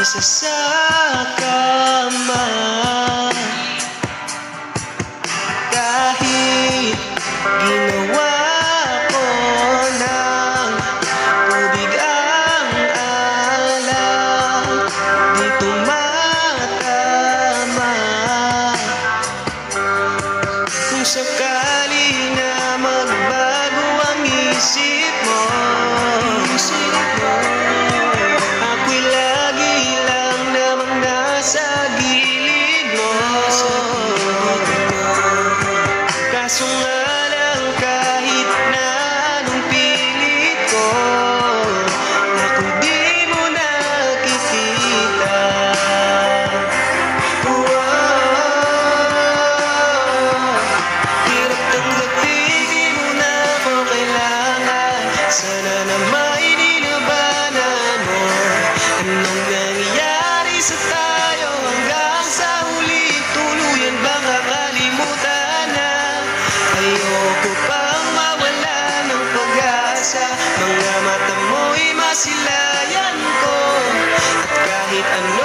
isa sa kama. Kahit ginawa ko ng tubig ang alak, di tumatama. Kung sakali na magbago ang isip mo, ako'y lagi lang namang nasa gilid mo. Kaso nga lang kahit na anong pilit ko, ako di mo nakikita. Hirap tanggapin, di mo na ako kailangan. Sana na may nilabanan mo. Anong nangyayari sa tayo hanggang sa huli? Tuluyan bang kakalimutan na? Ayoko pang mawala ng pag-asa. Mga mata mo'y masilayan ko, at kahit ano